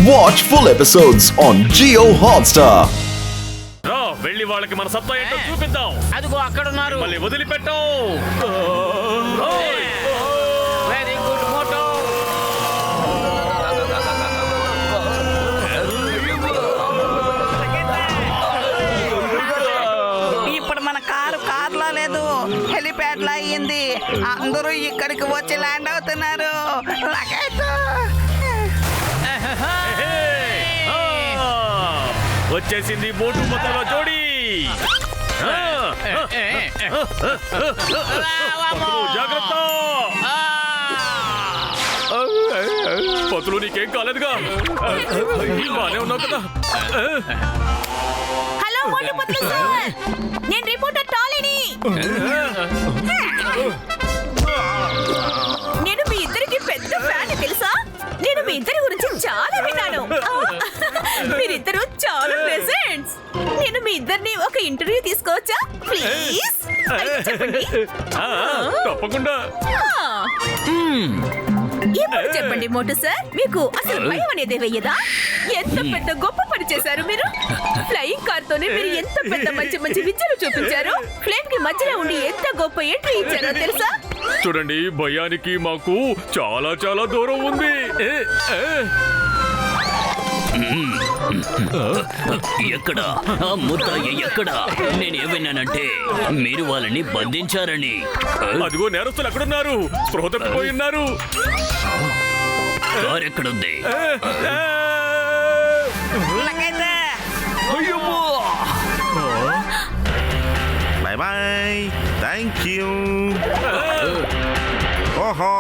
Watch full episodes on Jio Hotstar. వెళ్ళి వాళ్ళకి మన సత్తా ఏంటో చూపిద్దాం. అదిగో అక్కడ ఉన్నారు. మళ్ళీ వదిలిపెట్టాం. Very good motto. ఇప్పుడు మన కార్లా లేదు, హెలిప్యాడ్ లా అయ్యింది. అందరూ ఇక్కడికి వచ్చి ల్యాండ్ అవుతున్నారు. వచ్చేసింది మోటు మొత్తంలో జోడి. జాగ్రత్త పతులు, నీకేం కాలేదుగా? బానే ఉన్నావు కదా? హలో మోటు పత్లు సార్, నేను రిపోర్టర్ టాలీని. నేను మీ ఇద్దరికి పెద్ద ఫ్యాన్ తెలుసా? నేను మీ ఇద్దరి గురించి చాలా విన్నాను. మీరిద్దరు చాలా ప్రెజెంట్స్. నేను మీ ఇద్దరిని ఒక ఇంటర్వ్యూ తీసుకోవచ్చా ప్లీజ్? చెప్పండి. తప్పకుండా. ఇప్పుడు చెప్పండి మోటు సార్, మీకు అసలు భయం అనేది వెయ్యదా? ఎంత పెద్ద గొప్ప పని చేశారు మీరు. ఫ్లయింగ్ కార్ తోనే మీరు ఎంత పెద్ద మంచి మంచి విద్యలు చూపించారు. ఫ్లేమ్ కి మధ్యలో ఉండి ఎంత గొప్ప ఎంట్రీ ఇచ్చారో తెలుసా? చూడండి, భయానికి మాకు చాలా చాలా దూరం ఉంది. ఎక్కడ ఆ ముద్దాయి? ఎక్కడ? నేనేమన్నానంటే మీరు వాళ్ళని బంధించారని. అదిగో నేరస్తులు అక్కడున్నారు, స్పృహ తప్పిపోయి ఉన్నారు. కారు ఎక్కడుంది? Bye bye, thank you. ఓహో,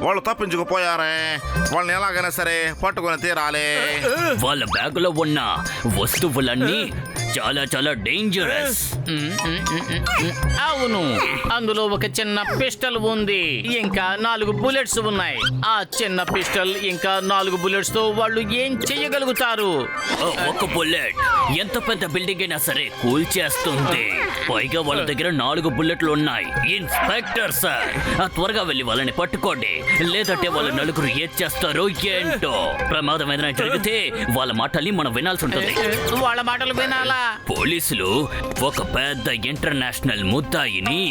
వాళ్ళు తప్పించుకుపోయారే. వాళ్ళని ఎలాగైనా సరే పట్టుకొని తీరాలి. వాళ్ళ బ్యాగులో ఉన్న వస్తువులన్నీ చాలా చాలా డేంజరస్. అవును, అందులో ఒక చిన్న పిస్టల్ ఉంది, ఇంకా 4 బుల్లెట్స్ ఉన్నాయి. ఆ చిన్న పిస్టల్ ఇంకా 4 బుల్లెట్స్ తో వాళ్ళు ఏం చెయ్యగలుగుతారు? ఒక బుల్లెట్ ఎంత పెద్ద బిల్డింగ్ అయినా సరే కూల్ చేస్తుంది. పైగా వాళ్ళ దగ్గర 4 బుల్లెట్లు ఉన్నాయి. ఇన్స్పెక్టర్ సార్, త్వరగా వెళ్ళి వాళ్ళని పట్టుకోండి, లేదంటే వాళ్ళ నలుగురు ఏం చేస్తారో ఏంటో. ప్రమాదం ఏదైనా జరిగితే వాళ్ళ మాటల్ని మనం వినాల్సి ఉంటుంది. వాళ్ళ మాటలు వినాలా? పోలీసులు ఒక పెద్ద ఇంటర్నేషనల్ ముద్దాయిని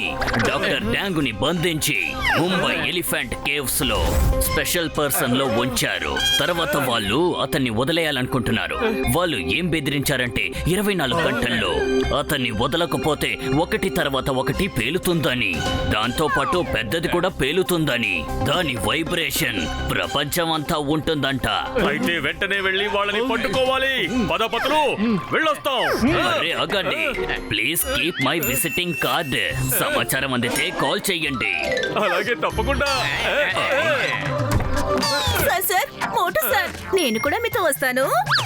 డాక్టర్ డ్యాంగుని బంధించి ముంబై ఎలిఫెంట్ కేవ్స్ లో స్పెషల్ పర్సన్ లో ఉంచారు. తర్వాత వాళ్ళు అతన్ని వదిలేయాలనుకుంటున్నారు. వాళ్ళు ఏం బెదిరించారంటే 24 గంటల్లో అతన్ని వదలకపోతే ఒకటి తర్వాత ఒకటి పేలుతుందని, దాంతో పాటు పెద్దది కూడా పేలుతుందని, దాని వైబ్రేషన్ ప్రపంచం అంతా ఉంటుందంట. అయితే వెంటనే వెళ్ళి వాళ్ళని పట్టుకోవాలి. పదపతులు వెళ్ళొస్తాం. అరే ఆగండి, please keep my visiting card. సమాచారం అందితే కాల్ చెయ్యండి. అలాగే, తప్పకుండా. సార్ సార్, మోటు సార్, నేను కూడా మీతో వస్తాను.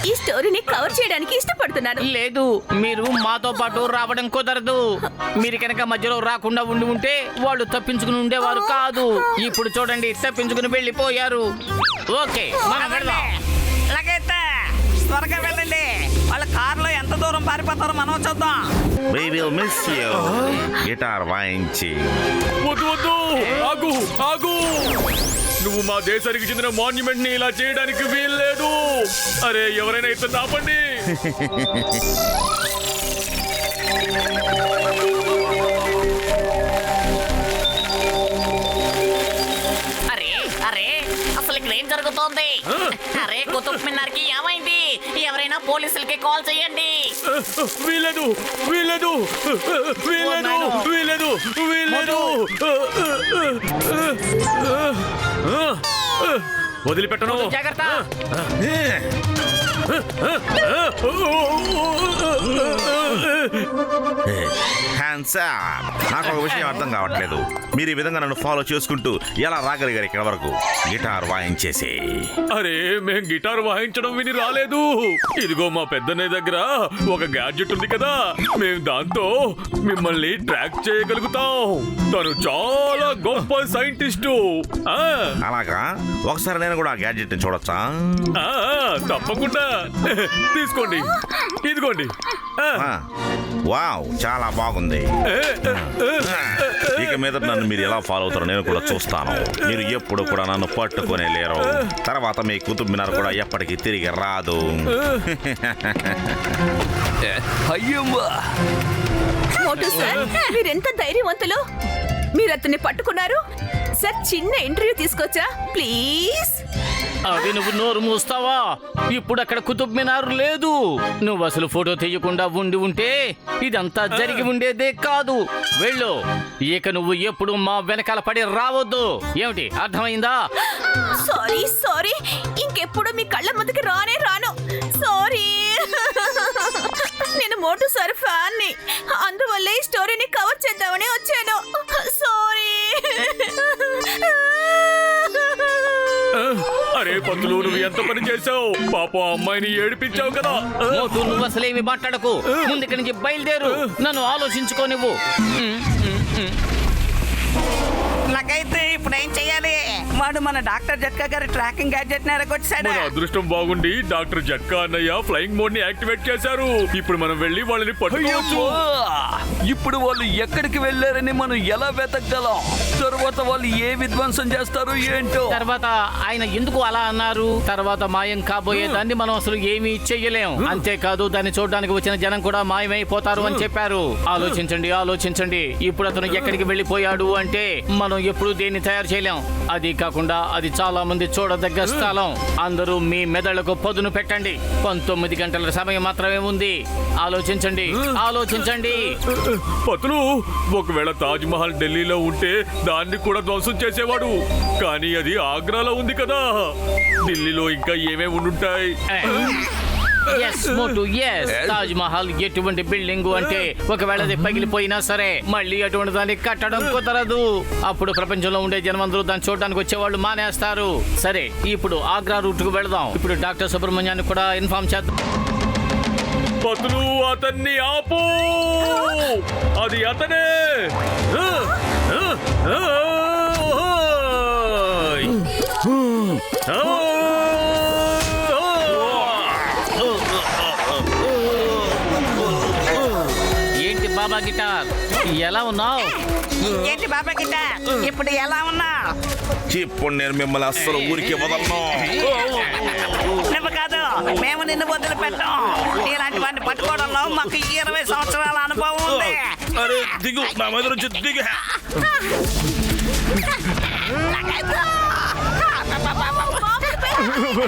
ఈ స్టోరీని కవర్ చేయడానికి ఇష్టపడుతున్నాను. లేదు, మీరు మాతో పాటు రావడం కుదరదు. మీరు కనుక మధ్యలో రాకుండా ఉంటే వాళ్ళు తప్పించుకుని ఉండేవారు కాదు. ఇప్పుడు చూడండి, తప్పించుకుని వెళ్ళిపోయారు. ఓకే, మనం వెళ్దాం. త్వరగా వెళ్ళండి. వాళ్ళ కార్లో ఎంత దూరం పారిపోతారో మనం చూద్దాం. We will miss you. Guitar వాయించి. వద్దు వద్దు, ఆగు ఆగు. నువ్వు మా దేశానికి చెందిన మాన్యుమెంట్ ని ఇలా చేయడానికి వీల్లేదు. అరే, ఎవరైనా ఇతను ఆపండి. అరే అరే, అసలు ఇక్కడ ఏం జరుగుతోంది? అరే, కుతుబ్ మినార్ కి ఏమైంది? ఎవరైనా పోలీసులకి కాల్ చేయండి. వీలేదు వీలేదు వీలేదు వీలేదు వీలేదు. వదిలిపెట్టను. జాగ్రత్త. Hands up. నాకు ఒక విషయం అర్థం కావట్లేదు. మీరు ఈ విధంగా నన్ను ఫాలో చేసుకుంటూ ఎలా రాగలిగారు ఇక్కడ వరకు? గిటార్ వాయించేసి. అరే, మేం గిటార్ వాయించడం విని రాలేదు. ఇదిగో మా పెద్దన్నయ్య దగ్గర ఒక గ్యాడ్జెట్ ఉంది కదా, మేము దాంతో మిమ్మల్ని ట్రాక్ చేయగలుగుతాం. తను చాలా గొప్ప సైంటిస్టు. అలాగా? ఒకసారి నేను కూడా ఆ గ్యాడ్జెట్ ని చూడొచ్చా? తప్పకుండా తీసుకోండి, ఇదిగోండి. వావ్, చాలా బాగుంది. ఇక మీద నన్ను మీరు ఎలా ఫాలో అవుతారో నేను కూడా చూస్తాను. మీరు ఎప్పుడు కూడా నన్ను పట్టుకునే లేరు. తర్వాత మీ కుతుబ్ మినార్ కూడా ఎప్పటికీ తిరిగి రాదు. మోటు సార్, మీరెంత ధైర్యవంతులు. మీరు అతన్ని పట్టుకున్నారు. సార్, చిన్న ఇంటర్వ్యూ తీసుకొచ్చా ప్లీజ్? అది నువ్వు నోరు మూస్తావా? ఇప్పుడు అక్కడ కుతుబ్ మినార్ లేదు. నువ్వు అసలు ఫోటో తీయకుండా ఉండి ఉంటే ఇదంతా జరిగి ఉండేదే కాదు. వెళ్ళు. ఇక నువ్వు ఎప్పుడు మా వెనకాల పడి రావద్దు. ఏమిటి, అర్థమైందా? సారీ సారీ, ఇంకెప్పుడు మీ కళ్ళ ముందుకి రానే రాను. సారీ. నేను మోటు సార్ ఫ్యాన్ ని, అందువల్ల ఈ స్టోరీని కవర్ చేద్దామని వచ్చాను. సారీ. అరే పంతులు, నువ్వు ఎంత పని చేసావు? పాపం అమ్మాయిని ఏడిపించావు కదా. మోటు, నువ్వు అసలేమి మాట్లాడకు. ముందు ఇక్కడి నుంచి బయలుదేరు. నన్ను ఆలోచించుకోనివ్వు. నాకైతే ఇప్పుడు ఏం చెయ్యాలి? వాడు మన డాక్టర్ జట్కా గారి ట్రాకింగ్ గ్యాడ్జెట్ ని ఎరగొచ్చాడు. మన అదృష్టం బాగుండి డాక్టర్ జట్కా అన్నయ్య ఫ్లయింగ్ మోడ్ ని యాక్టివేట్ చేశారు. ఇప్పుడు మనం వెళ్ళి వాళ్ళని పట్టుకోవచ్చు. ఇప్పుడు వాళ్ళు ఎక్కడికి వెళ్ళారని మనం ఎలా వెతకగలం? తర్వాత వాళ్ళు ఏ విధ్వంసం చేస్తారో ఏంటో. తర్వాత ఆయన ఎందుకు అలా అన్నారు? తర్వాత మాయం కాబోయే దాన్ని మనం అసలు ఏమీ చెయ్యలేం. అంతేకాదు, దాన్ని చూడడానికి వచ్చిన జనం కూడా మాయమైపోతారు అని చెప్పారు. ఆలోచించండి, ఆలోచించండి. ఇప్పుడు అతను ఎక్కడికి వెళ్ళిపోయాడు అంటే మనం ఎప్పుడు దేన్ని తయారు చేయలేం. అది కాకుండా అది చాలా మంది చూడదగ్గ స్థలం. అందరూ మీ మెదడుకు పదును పెట్టండి. 19 గంటల సమయం మాత్రమే ఉంది. ఆలోచించండి, ఆలోచించండి. పతులు, ఒకవేళ తాజ్ మహల్ ఢిల్లీలో ఉంటే దాన్ని కూడా ధ్వంసం చేసేవాడు. కానీ అది ఆగ్రాలో ఉంది కదా. ఢిల్లీలో ఇంకా ఏమేమి ఉండుంటాయి? ఎస్ మోటు, ఎస్. తాజ్ మహల్ ఎటువంటి బిల్డింగ్ అంటే ఒకవేళ అది పగిలిపోయినా సరే మళ్ళీ అటువంటి దాన్ని కట్టడం కుదరదు. అప్పుడు ప్రపంచంలో ఉండే జనమందరూ దాన్ని చూడడానికి వచ్చేవాళ్ళు మానేస్తారు. సరే, ఇప్పుడు ఆగ్రా రూట్ కు వెళదాం. ఇప్పుడు డాక్టర్ సుబ్రహ్మణ్యాన్ని కూడా ఇన్ఫార్మ్ చేద్దాం. పతులు, అతన్ని ఆపు. అది అతనే. ఏంటి బాబా గిటార్, ఎలా ఉన్నావు? ఏంటి బాబా గిటార్, ఇప్పుడు ఎలా ఉన్నా? ఇప్పుడు నేను మిమ్మల్ని అస్సలు ఊరికి వదలను. నువ్వు కాదు, మేము నిన్ను వదిలిపెట్టాం. ఇలాంటి వాడిని పట్టుకోవడంలో మాకు 20 సంవత్సరాల అనుభవం ఉంది. అరే దిగు, నా మీద నుంచి దిగు.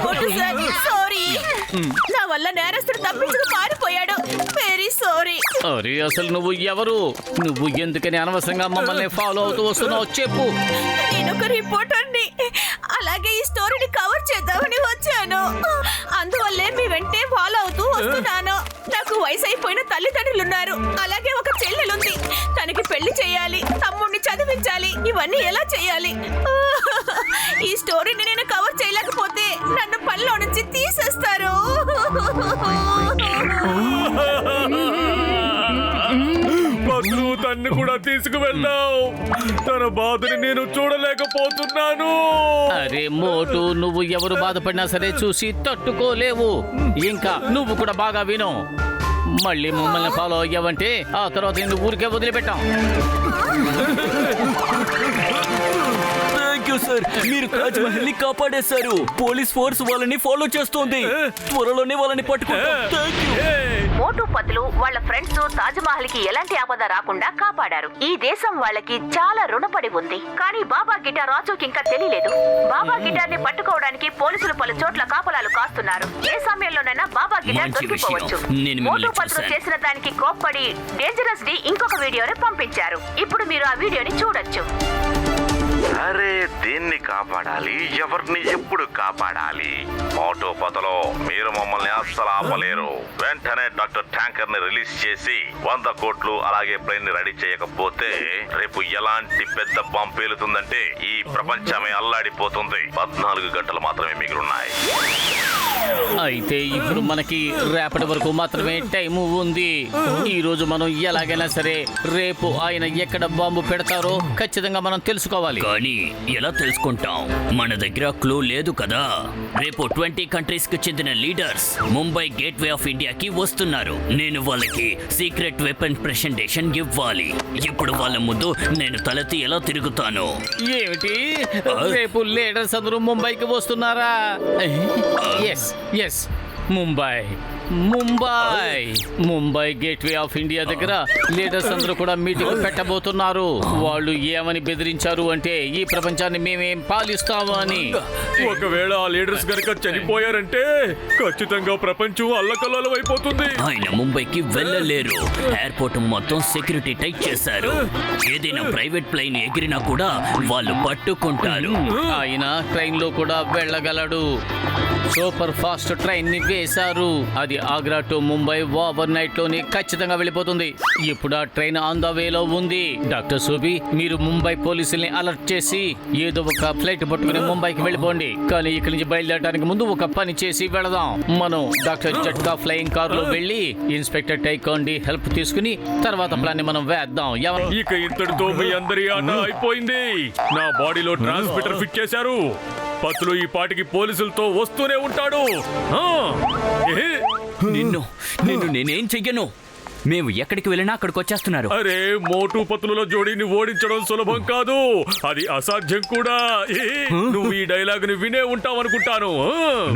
మోటు సార్, సారీ. నా వల్ల నేరస్తుడు తప్పించుకు పారిపోయాడు. Very sorry. అరే, అసలు నువ్వు ఎవరు? నువ్వు ఎందుకని అనవసరంగా మమ్మల్ని ఫాలో అవుతూ వస్తున్నావు చెప్పు. నేను ఒక రిపోర్టర్ని, అలాగే ఈ స్టోరీని కవర్ చేద్దామని వచ్చాను. అందువల్లే మీ వెంటే ఫాలో అవుతూ వస్తున్నాను. నాకు వయసు అయిపోయిన తల్లిదండ్రులు ఉన్నారు, అలాగే ఒక చెల్లెలుంది. తనకి పెళ్లి చేయాలి, తమ్ముడిని చదివించాలి. ఇవన్నీ ఎలా చేయాలి? ఈ స్టోరీని నేను కవర్ చేయలేకపోతే నన్ను పనిలో నుంచి తీసేస్తారు. పతులు, తన్ను కూడా తీసుకువెళ్దాం. తన బాధని నేను చూడలేకపోతున్నాను. అరే మోటు, నువ్వు ఎవరు బాధపడినా సరే చూసి తట్టుకోలేవు. ఇంకా నువ్వు కూడా బాగా విను. మళ్ళీ మమ్మల్ని ఫాలో అయ్యావంటే ఆ తర్వాత నేను ఊరికే వదిలిపెట్టాం. థ్యాంక్ యూ సార్, మీరు తాజ్ మహల్ ని కాపాడేశారు. పోలీస్ ఫోర్స్ వాళ్ళని ఫాలో చేస్తోంది. త్వరలోనే వాళ్ళని పట్టుకుంటాం. Thank you. మోటు పతులు వాళ్ళ ఫ్రెండ్స్ తాజ్ మహల్ కి ఎలాంటి ఆపద రాకుండా కాపాడారు. ఈ దేశం వాళ్ళకి చాలా రుణపడి ఉంది. కానీ బాబా గిటార్ రాజుకి ఇంకా తెలియలేదు. బాబా గిటార్ ని పట్టుకోవడానికి పోలీసులు పలు చోట్ల కాపలాలు కాస్తున్నారు. ఏ సమయంలోనైనా బాబా గిటార్ మంచి దొరికిపోవచ్చు. విషయం. నేను మోటు మిమ్మల్ని పతులు చూశాను. చేసిన దానికి కోప్పడి డేంజరస్ డి ఇంకొక వీడియోని పంపించారు. ఇప్పుడు మీరు ఆ వీడియోని చూడొచ్చు. అరే, దీన్ని కాపాడాలి. ఎవరిని ఎప్పుడు కాపాడాలి? మోటు పతలో మీరు మమ్మల్ని అస్సలు ఆపలేరు. వెంటనే డాక్టర్ ట్యాంకర్ ని రిలీజ్ చేసి 100 కోట్లు అలాగే ప్లేన్ ని రెడీ చేయకపోతే రేపు ఎలాంటి పెద్ద బాంబు పేలుతుందంటే ఈ ప్రపంచమే అల్లాడిపోతుంది. 14 గంటలు మాత్రమే మిగిలిన్నాయి. అయితే ఇప్పుడు మనకి రేపటి వరకు మాత్రమే టైం ఉంది. ఈ రోజు మనం ఎలాగైనా సరే రేపు ఆయన ఎక్కడ బాంబు పెడతారో ఖచ్చితంగా మనం తెలుసుకోవాలి. కానీ ఎలా తెలుసుకుంటాం? మన దగ్గర క్లూ లేదు కదా. రేపు 20 కంట్రీస్ కు చెందిన లీడర్స్ ముంబై గేట్వే ఆఫ్ ఇండియాకి వస్తున్నారు. నేను వాళ్ళకి సీక్రెట్ వెపన్ ప్రెజెంటేషన్ ఇవ్వాలి. ఇప్పుడు వాళ్ళ ముందు నేను తలెత్తి ఎలా తిరుగుతాను? ఏమిటి, రేపు లీడర్స్ అందరూ ముంబైకి వస్తున్నారా? Yes yes, Mumbai Mumbai Mumbai gateway of India దగ్గర లీడర్స్ అందరూ కూడా మీటింగ్ పెట్టబోతున్నారు. వాళ్ళు ఏమని బెదిరించారు అంటే ఈ ప్రపంచాన్ని మేమేం పాలిస్తాము అని. ఒకవేళ ఆ లీడర్స్ గనక చనిపోయారంటే ఖచ్చితంగా ప్రపంచం అల్లకల్లోలం అయిపోతుంది. ఆయన ముంబైకి వెళ్ళలేరు. ఎయిర్పోర్ట్ మొత్తం సెక్యూరిటీ టైట్ చేశారు. ఏదైనా ప్రైవేట్ ప్లేన్ ఎగిరినా కూడా వాళ్ళు పట్టుకుంటారు. ఆయన ట్రైన్ లో కూడా వెళ్ళగలడు. సూపర్ ఫాస్ట్ ట్రైన్ ని వేశారు. అది Agra to Mumbai over night లోనే ఖచ్చితంగా వెళ్ళిపోతుంది. ఇప్పుడు ఆ ట్రైన్ ఆన్ ద వేలో ఉంది. డాక్టర్ సోబి, మీరు ముంబై పోలీసుల్ని అలర్ట్ చేసి ఏదో ఒక ఫ్లైట్ పట్టుకుని ముంబైకి వెళ్ళిపోండి. కానీ ఇక్కడి నుంచి బయలుదేరడానికి ముందు ఒక పని చేసి వెళదాం. మనం డాక్టర్ జట్కా ఫ్లయింగ్ కార్ లో వెళ్ళి ఇన్స్పెక్టర్ టైకోండి హెల్ప్ తీసుకుని తర్వాత ప్లాన్ ని మనం వేద్దాం. ఇక ఇంతటితో మీ అందరి ఆట అయిపోయింది. నా బాడీలో ట్రాన్స్మిటర్ ఫిట్ చేశారు. పత్తులు ఈ పాటికి పోలీసులతో వస్తూనే ఉంటాడు. నిన్ను నేనేం చెయ్యను. మేము ఎక్కడికి వెళ్ళినా అక్కడికి వచ్చేస్తున్నారు. అరే, మోటు పత్తుల జోడీని ఓడించడం సులభం కాదు, అది అసాధ్యం కూడా. నువ్వు ఈ డైలాగ్ ని వినే ఉంటావనుకుంటాను.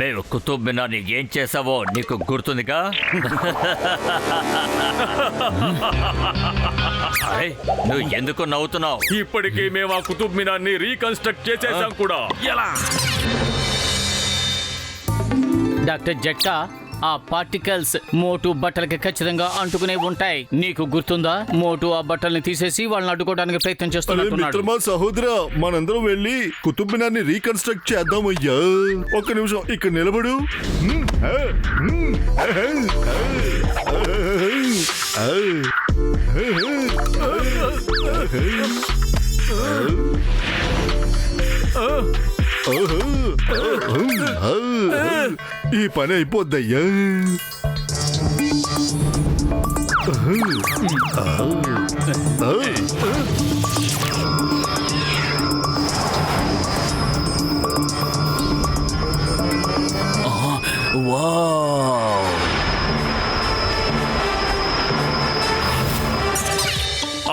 మేము కుతుబ్ మినార్ని ఏం చేసావో నీకు గుర్తుందిగా? అరే, నువ్వు ఎందుకు నవ్వుతున్నావు? ఇప్పటికే మేము ఆ కుతుబ్ మినార్ ని రీకన్స్ట్రక్ట్ చేసేసాం కూడా. ఎలా? డాక్టర్ జట్కా, ఆ పార్టికల్స్ మోటు బట్టలకి ఖచ్చితంగా అంటుకునే ఉంటాయి. నీకు గుర్తుందా? మోటు ఆ బట్టల్ని తీసేసి వాళ్ళని అడ్డుకోవడానికి ప్రయత్నం చేస్తున్నాడు. సహోదర, మనందరం వెళ్ళి కుతుబ్ మినార్ని రీకన్స్ట్రక్ట్ చేద్దాం. అయ్యా, ఒక్క నిమిషం ఇక్కడ నిలబడు. ఈ పని అయిపోద్దయ్యా.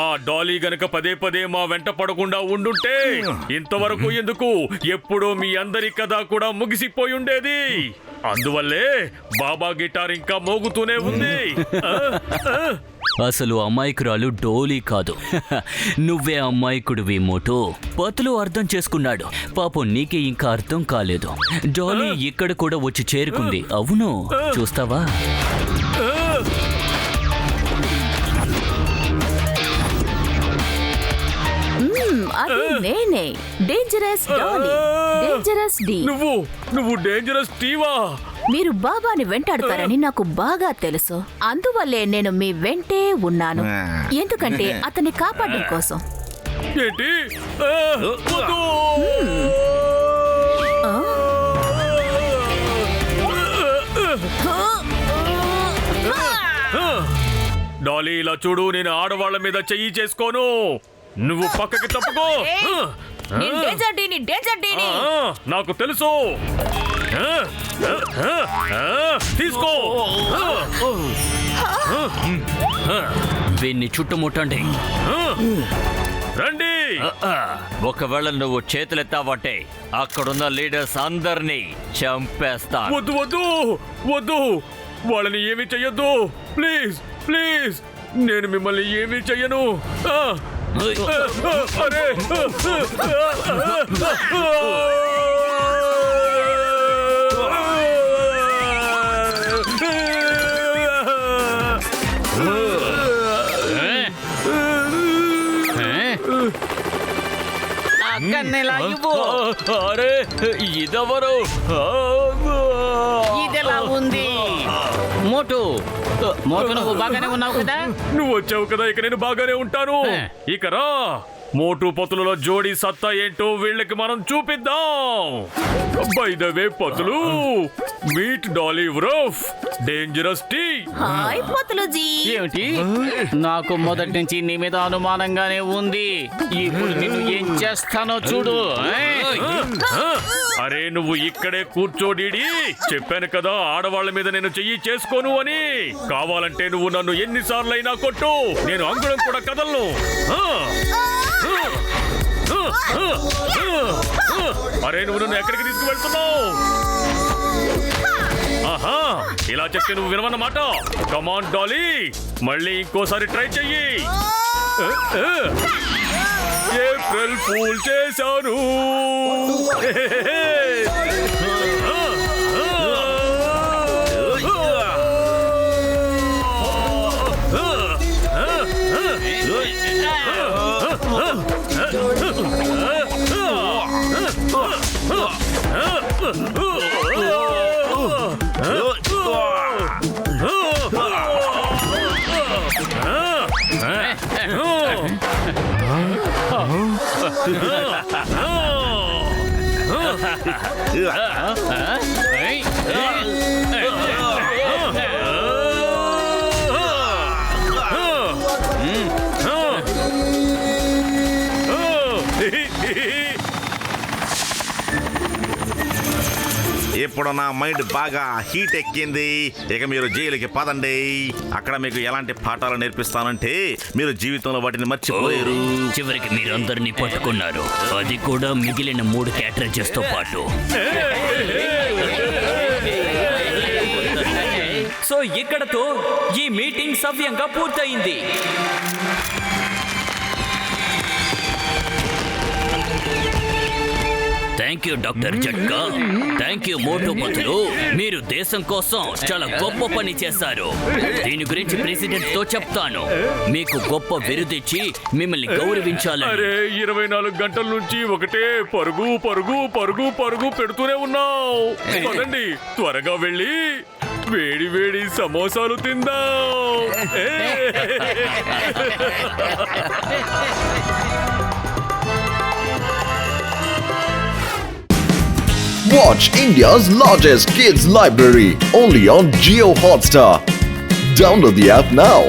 ఆ డాలీ గనక పదే పదే మా వెంట పడకుండా ఉండుంటే ఇంతవరకు ఎందుకు ఎప్పుడో మీ అందరి కథ కూడా ముగిసిపోయి ఉండేది. అందువల్లే బాబా గిటార్ ఇంకా మోగుతూనే ఉంది. అసలు అమాయకురాలు డోలీ కాదు, నువ్వే అమాయకుడివి మోటు. పతులు అర్థం చేసుకున్నాడు. పాపం నీకే ఇంకా అర్థం కాలేదు. డోలీ ఇక్కడ కూడా వచ్చి చేరుకుంది. అవును, చూస్తావా? అది నేనే, డేంజరస్ డాలీ, డేంజరస్ డి. నువ్వు డేంజరస్ టీవా? మీరు బాబాని వెంటాడతారని నాకు బాగా తెలుసు. అందువల్లే నేను మీ వెంటే ఉన్నాను. ఎందుకంటే అతన్ని కాపాడడం కోసం. ఏంటి? డాలీ, ఇలా చూడు, నేను ఆడవాళ్ల మీద చెయ్యి చేసుకోను. నువ్వు పక్కకి తప్పుకో. నాకు తెలుసు. తీసుకో. వీన్ని చుట్టుముట్టండి. రండి. ఒకవేళ నువ్వు చేతులెత్తావంటే అక్కడున్న లీడర్స్ అందరినీ చంపేస్తా. వద్దు వద్దు వద్దు, వాళ్ళని ఏమీ చెయ్యొద్దు. ప్లీజ్ ప్లీజ్, నేను మిమ్మల్ని ఏమీ చెయ్యను. అరే, అరే, ఇదెవరు? ఇదెలా ఉంది? మోటు, నువ్వు బాగానే ఉన్నావు కదా? నువ్వు వచ్చావు కదా, ఇక నేను బాగానే ఉంటాను. ఇక రా, మోటు పతులలో జోడీ సత్తా ఏంటో వీళ్ళకి మనం చూపిద్దాం. By the way Patlu, meet Dolly ఉరఫ్ డేంజరస్ టీ. హాయ్ పతులుజీ. ఏమిటి? నాకు మొదటి నుంచి నీ మీద అనుమానంగానే ఉంది. ఇప్పుడు నిన్ను ఏం చేస్తానో చూడు. అరే నువ్వు ఇక్కడే కూర్చోడి. చెప్పాను కదా ఆడవాళ్ళ మీద నేను చెయ్యి చేసుకోను అని. కావాలంటే నువ్వు నన్ను ఎన్నిసార్లైనా కొట్టు, నేను అంగుళం కూడా కదలను. అరే నువ్వు నన్ను ఎక్కడికి తీసుకువెళ్తున్నావు? ఆహా, ఇలా చెప్తే నువ్వు వినవన్నమాట. కమాన్ డాలీ, మళ్ళీ ఇంకోసారి ట్రై చెయ్యి. ఏప్రిల్ ఫూల్ చేశాను. ఇప్పుడు నా మైండ్ బాగా హీట్ ఎక్కింది. ఇక మీరు జైలుకి పదండి. అక్కడ మీకు ఎలాంటి పాఠాలు నేర్పిస్తానంటే మీరు జీవితంలో వాటిని మర్చిపోయారు. చివరికి మీరందరినీ పట్టుకున్నారు, అది కూడా మిగిలిన 3 క్యాటరేజెస్ తో పాటు. సో ఇక్కడతో ఈ మీటింగ్ సవ్యంగా పూర్తయింది. Thank you doctor Jhatka, thank you Motu Patlu. మీరు దేశం కోసం చాలా గొప్ప పని చేశారు. దీని గురించి ప్రెసిడెంట్ తో చెప్తాను. మీకు గొప్ప బిరుదిచ్చి మిమ్మల్ని గౌరవించాలని. అరే 24 గంటల నుంచి ఒకటే పరుగు పరుగు పరుగు పరుగు పెడుతూనే ఉన్నావు. పదండి త్వరగా వెళ్ళి వేడి వేడి సమోసాలు తిందాం. Watch India's largest kids library only on Jio Hotstar. Download the app now.